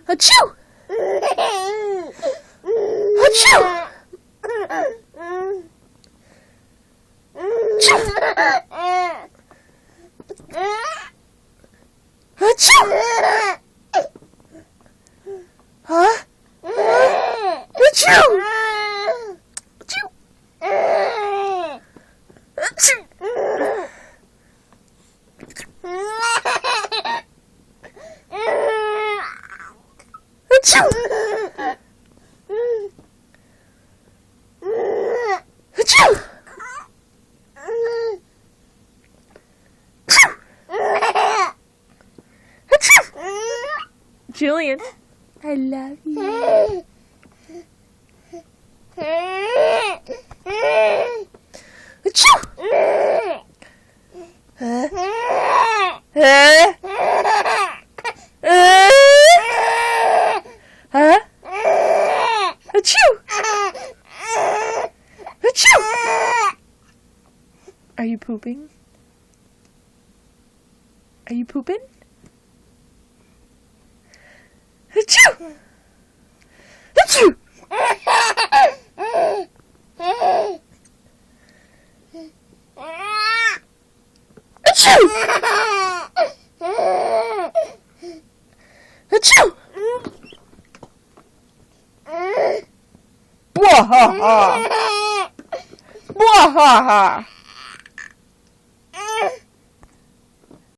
Achoo! Achoo! Achoo! Huh? Achoo! Achoo! Achoo! Achoo! Achoo! Julian, I love you. Achoo! Huh? Huh? Huh? Achoo! Achoo! Are you pooping? Are you pooping? Achoo! Achoo! Achoo! Achoo! Bwahaha! Bwahaha!